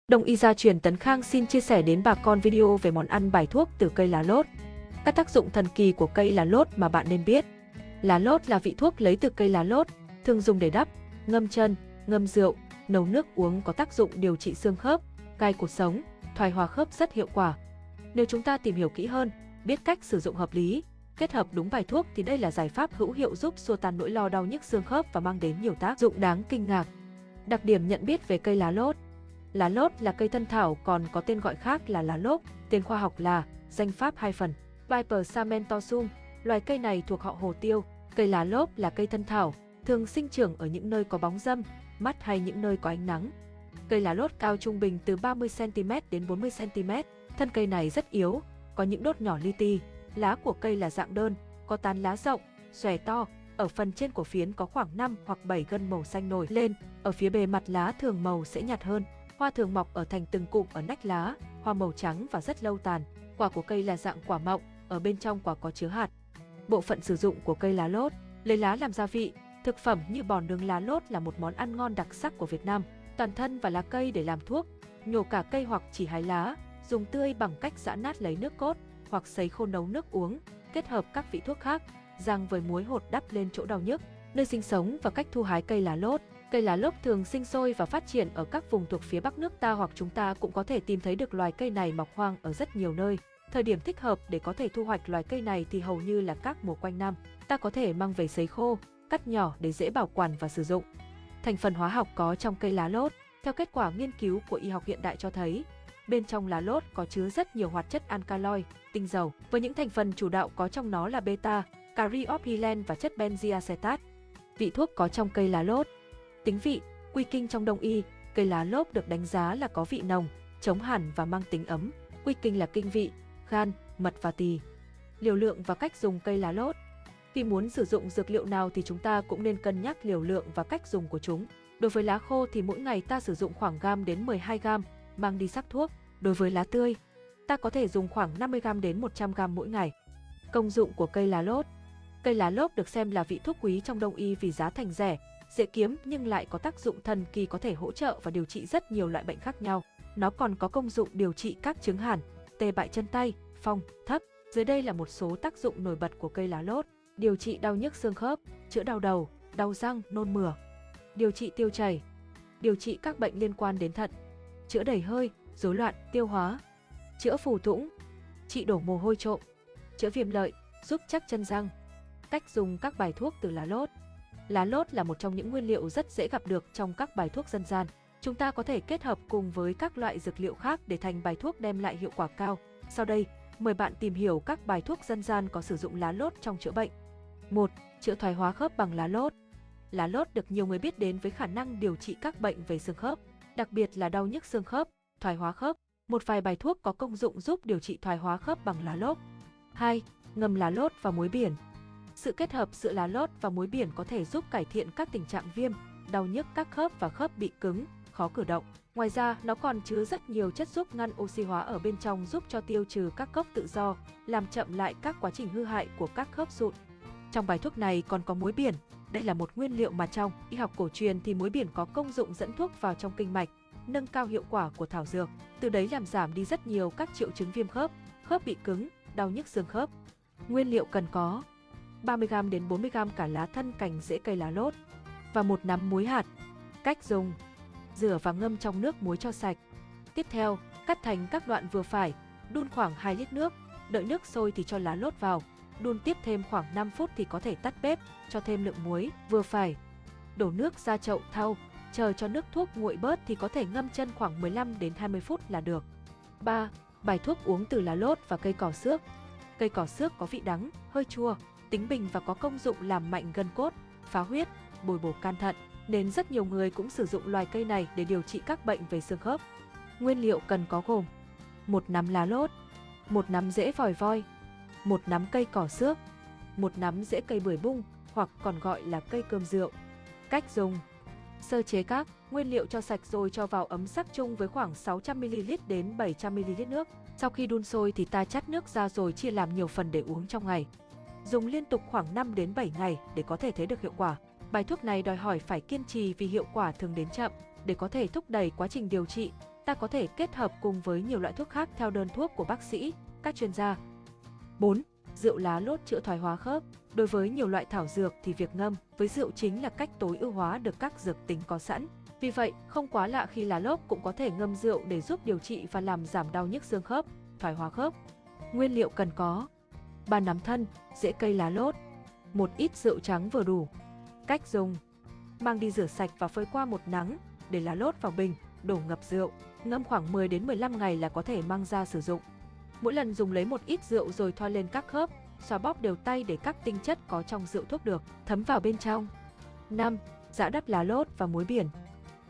Đông y gia truyền Tấn Khang xin chia sẻ đến bà con video về món ăn bài thuốc từ cây lá lốt. Các tác dụng thần kỳ của cây lá lốt mà bạn nên biết. Lá lốt là vị thuốc lấy từ cây lá lốt, thường dùng để đắp, ngâm chân, ngâm rượu, nấu nước uống, có tác dụng điều trị xương khớp, gai cột sống, thoái hóa khớp rất hiệu quả. Nếu chúng ta tìm hiểu kỹ hơn, biết cách sử dụng hợp lý, kết hợp đúng bài thuốc thì đây là giải pháp hữu hiệu giúp xua tan nỗi lo đau nhức xương khớp và mang đến nhiều tác dụng đáng kinh ngạc. Đặc điểm nhận biết về cây lá lốt. Lá lốt là cây thân thảo, còn có tên gọi khác là lá lốt, tên khoa học là danh pháp hai phần. Viper samentosum, loài cây này thuộc họ hồ tiêu. Cây lá lốt là cây thân thảo, thường sinh trưởng ở những nơi có bóng râm, mát hay những nơi có ánh nắng. Cây lá lốt cao trung bình từ 30cm đến 40cm, thân cây này rất yếu, có những đốt nhỏ li ti. Lá của cây là dạng đơn, có tán lá rộng, xòe to, ở phần trên của phiến có khoảng 5 hoặc 7 gân màu xanh nổi lên, ở phía bề mặt lá thường màu sẽ nhạt hơn. Hoa thường mọc ở thành từng cụm ở nách lá, hoa màu trắng và rất lâu tàn. Quả của cây là dạng quả mọng, ở bên trong quả có chứa hạt. Bộ phận sử dụng của cây lá lốt: lấy lá làm gia vị, thực phẩm như bò nướng lá lốt là một món ăn ngon đặc sắc của Việt Nam. Toàn thân và lá cây để làm thuốc, nhổ cả cây hoặc chỉ hái lá, dùng tươi bằng cách giã nát lấy nước cốt hoặc sấy khô nấu nước uống, kết hợp các vị thuốc khác, rang với muối hột đắp lên chỗ đau nhức. Nơi sinh sống và cách thu hái cây lá lốt. Cây lá lốt thường sinh sôi và phát triển ở các vùng thuộc phía Bắc nước ta, hoặc chúng ta cũng có thể tìm thấy được loài cây này mọc hoang ở rất nhiều nơi. Thời điểm thích hợp để có thể thu hoạch loài cây này thì hầu như là các mùa quanh năm. Ta có thể mang về sấy khô, cắt nhỏ để dễ bảo quản và sử dụng. Thành phần hóa học có trong cây lá lốt. Theo kết quả nghiên cứu của y học hiện đại cho thấy, bên trong lá lốt có chứa rất nhiều hoạt chất alkaloid, tinh dầu, với những thành phần chủ đạo có trong nó là beta, caryophyllene và chất benzoacetate. Vị thuốc có trong cây lá lốt. Tính vị, quy kinh trong Đông y, cây lá lốt được đánh giá là có vị nồng, chống hàn và mang tính ấm. Quy kinh là kinh vị, gan, mật và tỳ. Liều lượng và cách dùng cây lá lốt. Khi muốn sử dụng dược liệu nào thì chúng ta cũng nên cân nhắc liều lượng và cách dùng của chúng. Đối với lá khô thì mỗi ngày ta sử dụng khoảng gam đến 12 gam, mang đi sắc thuốc. Đối với lá tươi, ta có thể dùng khoảng 50 gam đến 100 gam mỗi ngày. Công dụng của cây lá lốt. Cây lá lốt được xem là vị thuốc quý trong Đông y vì giá thành rẻ, dễ kiếm nhưng lại có tác dụng thần kỳ, có thể hỗ trợ và điều trị rất nhiều loại bệnh khác nhau. Nó còn có công dụng điều trị các chứng hàn, tê bại chân tay, phong, thấp. Dưới đây là một số tác dụng nổi bật của cây lá lốt. Điều trị đau nhức xương khớp, chữa đau đầu, đau răng, nôn mửa. Điều trị tiêu chảy. Điều trị các bệnh liên quan đến thận. Chữa đầy hơi, rối loạn tiêu hóa. Chữa phù thủng. Trị đổ mồ hôi trộm. Chữa viêm lợi, giúp chắc chân răng. Cách dùng các bài thuốc từ lá lốt. Lá lốt là một trong những nguyên liệu rất dễ gặp được trong các bài thuốc dân gian. Chúng ta có thể kết hợp cùng với các loại dược liệu khác để thành bài thuốc đem lại hiệu quả cao. Sau đây, mời bạn tìm hiểu các bài thuốc dân gian có sử dụng lá lốt trong chữa bệnh. 1. Chữa thoái hóa khớp bằng lá lốt. Lá lốt được nhiều người biết đến với khả năng điều trị các bệnh về xương khớp, đặc biệt là đau nhức xương khớp, thoái hóa khớp. Một vài bài thuốc có công dụng giúp điều trị thoái hóa khớp bằng lá lốt. 2. Ngâm lá lốt và muối biển. Sự kết hợp giữa lá lốt và muối biển có thể giúp cải thiện các tình trạng viêm, đau nhức các khớp và khớp bị cứng, khó cử động. Ngoài ra, nó còn chứa rất nhiều chất giúp ngăn oxy hóa ở bên trong, giúp cho tiêu trừ các gốc tự do, làm chậm lại các quá trình hư hại của các khớp sụn. Trong bài thuốc này còn có muối biển. Đây là một nguyên liệu mà trong y học cổ truyền thì muối biển có công dụng dẫn thuốc vào trong kinh mạch, nâng cao hiệu quả của thảo dược, từ đấy làm giảm đi rất nhiều các triệu chứng viêm khớp, khớp bị cứng, đau nhức xương khớp. Nguyên liệu cần có: 30g đến 40g cả lá thân cành rễ cây lá lốt và một nắm muối hạt. Cách dùng: rửa và ngâm trong nước muối cho sạch. Tiếp theo, cắt thành các đoạn vừa phải, đun khoảng 2 lít nước, đợi nước sôi thì cho lá lốt vào, đun tiếp thêm khoảng 5 phút thì có thể tắt bếp, cho thêm lượng muối vừa phải. Đổ nước ra chậu thau, chờ cho nước thuốc nguội bớt thì có thể ngâm chân khoảng 15 đến 20 phút là được. 3. Bài thuốc uống từ lá lốt và cây cỏ xước. Cây cỏ xước có vị đắng, hơi chua, tính bình và có công dụng làm mạnh gân cốt, phá huyết, bồi bổ can thận, nên rất nhiều người cũng sử dụng loài cây này để điều trị các bệnh về xương khớp. Nguyên liệu cần có gồm: một nắm lá lốt, một nắm rễ vòi voi, một nắm cây cỏ xước, một nắm rễ cây bưởi bung hoặc còn gọi là cây cơm rượu. Cách dùng: sơ chế các nguyên liệu cho sạch rồi cho vào ấm sắc chung với khoảng 600ml đến 700ml nước. Sau khi đun sôi thì ta chắt nước ra rồi chia làm nhiều phần để uống trong ngày. Dùng liên tục khoảng 5 đến 7 ngày để có thể thấy được hiệu quả. Bài thuốc này đòi hỏi phải kiên trì vì hiệu quả thường đến chậm. Để có thể thúc đẩy quá trình điều trị, Ta có thể kết hợp cùng với nhiều loại thuốc khác theo đơn thuốc của bác sĩ, các chuyên gia. 4. Rượu lá lốt chữa thoái hóa khớp. Đối với nhiều loại thảo dược thì việc ngâm với rượu chính là cách tối ưu hóa được các dược tính có sẵn. Vì vậy, không quá lạ khi lá lốt cũng có thể ngâm rượu để giúp điều trị và làm giảm đau nhức xương khớp, thoái hóa khớp. Nguyên liệu cần có: 3 nắm thân, rễ cây lá lốt, một ít rượu trắng vừa đủ. Cách dùng: mang đi rửa sạch và phơi qua một nắng, để lá lốt vào bình, đổ ngập rượu, ngâm khoảng 10 đến 15 ngày là có thể mang ra sử dụng. Mỗi lần dùng lấy một ít rượu rồi thoa lên các khớp, xoa bóp đều tay để các tinh chất có trong rượu thuốc được thấm vào bên trong. 5. Giã đắp lá lốt và muối biển.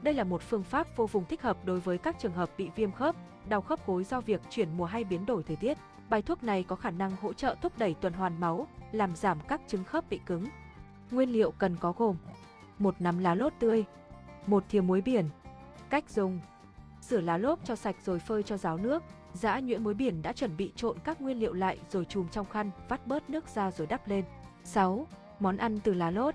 Đây là một phương pháp vô cùng thích hợp đối với các trường hợp bị viêm khớp, đau khớp gối do việc chuyển mùa hay biến đổi thời tiết. Bài thuốc này có khả năng hỗ trợ thúc đẩy tuần hoàn máu, làm giảm các chứng khớp bị cứng. Nguyên liệu cần có gồm: 1 nắm lá lốt tươi, 1 thìa muối biển. Cách dùng: rửa lá lốt cho sạch rồi phơi cho ráo nước, giã nhuyễn muối biển đã chuẩn bị trộn các nguyên liệu lại rồi chùm trong khăn, vắt bớt nước ra rồi đắp lên. 6. Món ăn từ lá lốt.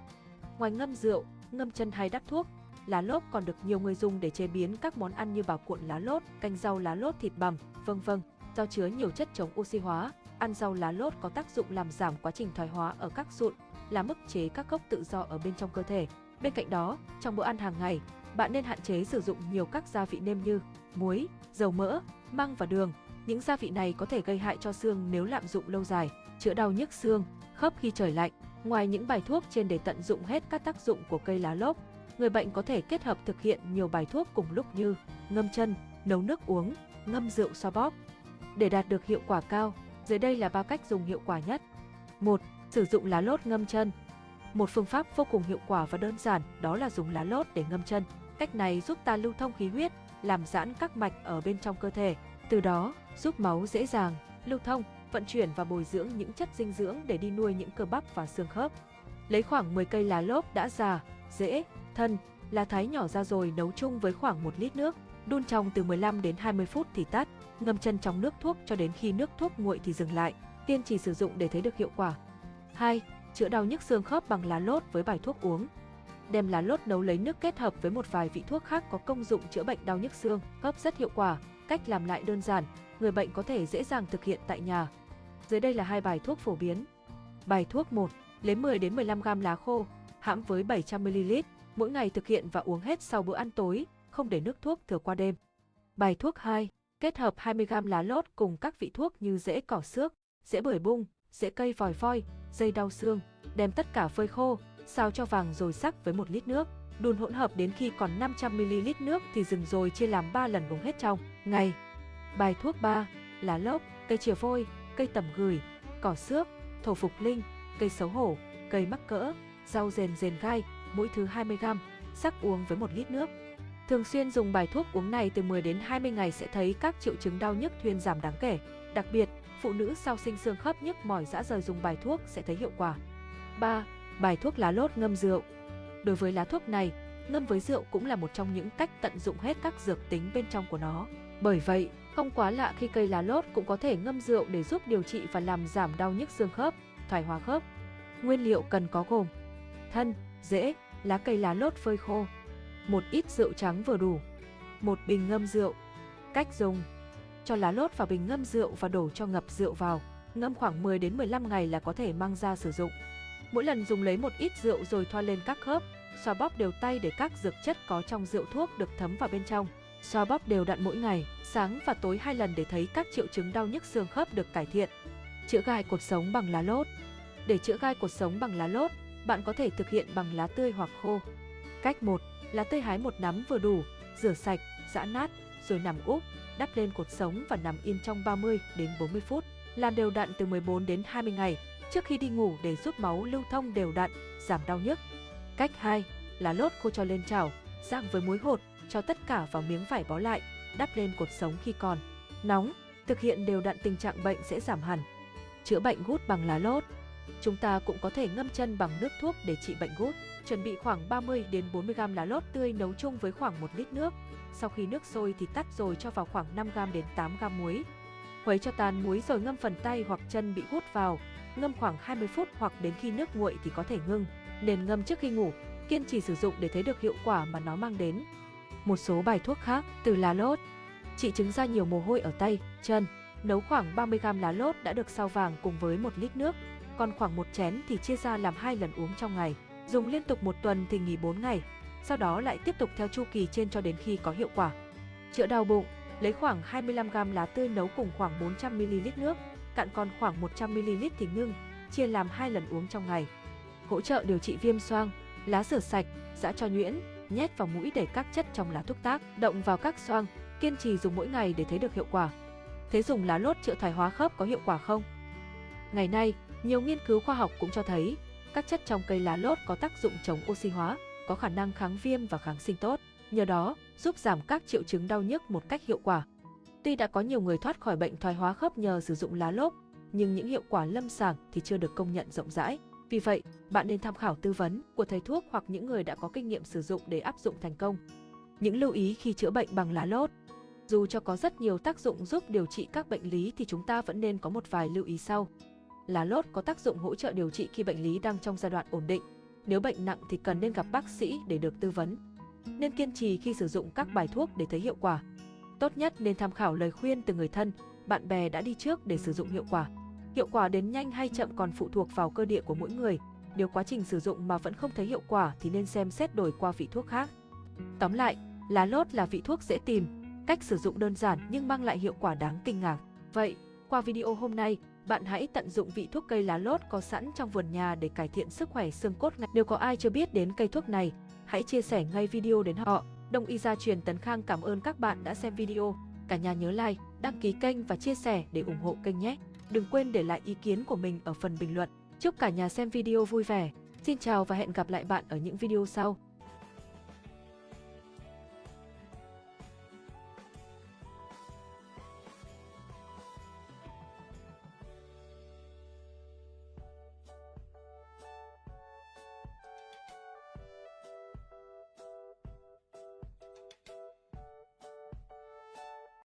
Ngoài ngâm rượu, ngâm chân hay đắp thuốc, lá lốt còn được nhiều người dùng để chế biến các món ăn như bào cuộn lá lốt, canh rau lá lốt, thịt bằm, vân vân. Do chứa nhiều chất chống oxy hóa, ăn rau lá lốt có tác dụng làm giảm quá trình thoái hóa ở các sụn, làm ức chế các gốc tự do ở bên trong cơ thể. Bên cạnh đó, trong bữa ăn hàng ngày, bạn nên hạn chế sử dụng nhiều các gia vị nêm như muối, dầu mỡ, măng và đường. Những gia vị này có thể gây hại cho xương nếu lạm dụng lâu dài. Chữa đau nhức xương, khớp khi trời lạnh. Ngoài những bài thuốc trên để tận dụng hết các tác dụng của cây lá lốt, người bệnh có thể kết hợp thực hiện nhiều bài thuốc cùng lúc như ngâm chân, nấu nước uống, ngâm rượu xoa bóp. Để đạt được hiệu quả cao, dưới đây là 3 cách dùng hiệu quả nhất. 1. Sử dụng lá lốt ngâm chân. Một phương pháp vô cùng hiệu quả và đơn giản đó là dùng lá lốt để ngâm chân. Cách này giúp ta lưu thông khí huyết, làm giãn các mạch ở bên trong cơ thể, từ đó giúp máu dễ dàng lưu thông, vận chuyển và bồi dưỡng những chất dinh dưỡng để đi nuôi những cơ bắp và xương khớp. Lấy khoảng 10 cây lá lốt đã già, rễ, thân, lá thái nhỏ ra rồi nấu chung với khoảng 1 lít nước, đun trong từ 15 đến 20 phút thì tắt, ngâm chân trong nước thuốc cho đến khi nước thuốc nguội thì dừng lại, kiên trì sử dụng để thấy được hiệu quả. 2. Chữa đau nhức xương khớp bằng lá lốt với bài thuốc uống. Đem lá lốt nấu lấy nước kết hợp với một vài vị thuốc khác có công dụng chữa bệnh đau nhức xương khớp rất hiệu quả. Cách làm lại đơn giản, người bệnh có thể dễ dàng thực hiện tại nhà. Dưới đây là 2 bài thuốc phổ biến. Bài thuốc 1. Lấy 10 đến 15 g lá khô, hãm với 700 ml, mỗi ngày thực hiện và uống hết sau bữa ăn tối, không để nước thuốc thừa qua đêm. Bài thuốc 2. Kết hợp 20 g lá lốt cùng các vị thuốc như rễ cỏ xước, rễ bưởi bung, rễ cây vòi voi, dây đau xương, đem tất cả phơi khô, xào cho vàng rồi sắc với 1 lít nước, đun hỗn hợp đến khi còn 500 ml nước thì dừng rồi chia làm 3 lần uống hết trong ngày. Bài thuốc 3. Lá lốt, cây chìa vôi, cây tẩm gửi, cỏ xước, thổ phục linh, cây xấu hổ, cây mắc cỡ, rau rền gai, mỗi thứ 20 g, sắc uống với 1 lít nước. Thường xuyên dùng bài thuốc uống này từ 10 đến 20 ngày sẽ thấy các triệu chứng đau nhức thuyên giảm đáng kể. Đặc biệt, phụ nữ sau sinh xương khớp nhức mỏi rã rời dùng bài thuốc sẽ thấy hiệu quả. 3. Bài thuốc lá lốt ngâm rượu. Đối với lá thuốc này, ngâm với rượu cũng là một trong những cách tận dụng hết các dược tính bên trong của nó. Bởi vậy, không quá lạ khi cây lá lốt cũng có thể ngâm rượu để giúp điều trị và làm giảm đau nhức xương khớp, thoái hóa khớp. Nguyên liệu cần có gồm: thân, rễ, lá cây lá lốt phơi khô, một ít rượu trắng vừa đủ, một bình ngâm rượu. Cách dùng: cho lá lốt vào bình ngâm rượu và đổ cho ngập rượu vào, ngâm khoảng 10 đến 15 ngày là có thể mang ra sử dụng. Mỗi lần dùng lấy một ít rượu rồi thoa lên các khớp, xoa bóp đều tay để các dược chất có trong rượu thuốc được thấm vào bên trong. Xoa bóp đều đặn mỗi ngày, sáng và tối 2 lần để thấy các triệu chứng đau nhức xương khớp được cải thiện. Chữa gai cột sống bằng lá lốt. Để chữa gai cột sống bằng lá lốt, bạn có thể thực hiện bằng lá tươi hoặc khô. Cách 1. Lá tươi hái 1 nắm vừa đủ, rửa sạch, giã nát, rồi nằm úp, đắp lên cột sống và nằm yên trong 30 đến 40 phút. Làm đều đặn từ 14 đến 20 ngày trước khi đi ngủ để giúp máu lưu thông đều đặn, giảm đau nhức. Cách 2. Lá lốt khô cho lên chảo, rang với muối hột, cho tất cả vào miếng vải bó lại, đắp lên cột sống khi còn nóng. Thực hiện đều đặn tình trạng bệnh sẽ giảm hẳn. Chữa bệnh gút bằng lá lốt. Chúng ta cũng có thể ngâm chân bằng nước thuốc để trị bệnh gút. Chuẩn bị khoảng 30 đến 40 g lá lốt tươi nấu chung với khoảng 1 lít nước. Sau khi nước sôi thì tắt rồi cho vào khoảng 5 g đến 8 g muối. Khuấy cho tan muối rồi ngâm phần tay hoặc chân bị gút vào, ngâm khoảng 20 phút hoặc đến khi nước nguội thì có thể ngưng. Nên ngâm trước khi ngủ, kiên trì sử dụng để thấy được hiệu quả mà nó mang đến. Một số bài thuốc khác từ lá lốt. Chị chứng ra nhiều mồ hôi ở tay, chân. Nấu khoảng 30g lá lốt đã được sao vàng cùng với 1 lít nước, còn khoảng 1 chén thì chia ra làm 2 lần uống trong ngày. Dùng liên tục 1 tuần thì nghỉ 4 ngày, sau đó lại tiếp tục theo chu kỳ trên cho đến khi có hiệu quả. Chữa đau bụng, lấy khoảng 25g lá tươi nấu cùng khoảng 400ml nước, cạn còn khoảng 100ml thì ngưng, chia làm 2 lần uống trong ngày. Hỗ trợ điều trị viêm xoang, lá rửa sạch, giã cho nhuyễn, nhét vào mũi để các chất trong lá thuốc tác động vào các xoang, kiên trì dùng mỗi ngày để thấy được hiệu quả. Thế dùng lá lốt chữa thoái hóa khớp có hiệu quả không? Ngày nay, nhiều nghiên cứu khoa học cũng cho thấy các chất trong cây lá lốt có tác dụng chống oxy hóa, có khả năng kháng viêm và kháng sinh tốt, nhờ đó giúp giảm các triệu chứng đau nhức một cách hiệu quả. Tuy đã có nhiều người thoát khỏi bệnh thoái hóa khớp nhờ sử dụng lá lốt, nhưng những hiệu quả lâm sàng thì chưa được công nhận rộng rãi. Vì vậy, bạn nên tham khảo tư vấn của thầy thuốc hoặc những người đã có kinh nghiệm sử dụng để áp dụng thành công. Những lưu ý khi chữa bệnh bằng lá lốt. Dù cho có rất nhiều tác dụng giúp điều trị các bệnh lý thì chúng ta vẫn nên có một vài lưu ý sau. Lá lốt có tác dụng hỗ trợ điều trị khi bệnh lý đang trong giai đoạn ổn định. Nếu bệnh nặng thì cần nên gặp bác sĩ để được tư vấn. Nên kiên trì khi sử dụng các bài thuốc để thấy hiệu quả. Tốt nhất nên tham khảo lời khuyên từ người thân, bạn bè đã đi trước để sử dụng hiệu quả. Hiệu quả đến nhanh hay chậm còn phụ thuộc vào cơ địa của mỗi người. Nếu quá trình sử dụng mà vẫn không thấy hiệu quả thì nên xem xét đổi qua vị thuốc khác. Tóm lại, lá lốt là vị thuốc dễ tìm, cách sử dụng đơn giản nhưng mang lại hiệu quả đáng kinh ngạc. Vậy, qua video hôm nay, bạn hãy tận dụng vị thuốc cây lá lốt có sẵn trong vườn nhà để cải thiện sức khỏe xương cốt. Nếu có ai chưa biết đến cây thuốc này, hãy chia sẻ ngay video đến họ. Đông y gia truyền Tấn Khang cảm ơn các bạn đã xem video. Cả nhà nhớ like, đăng ký kênh và chia sẻ để ủng hộ kênh nhé. Đừng quên để lại ý kiến của mình ở phần bình luận. Chúc cả nhà xem video vui vẻ. Xin chào và hẹn gặp lại bạn ở những video sau.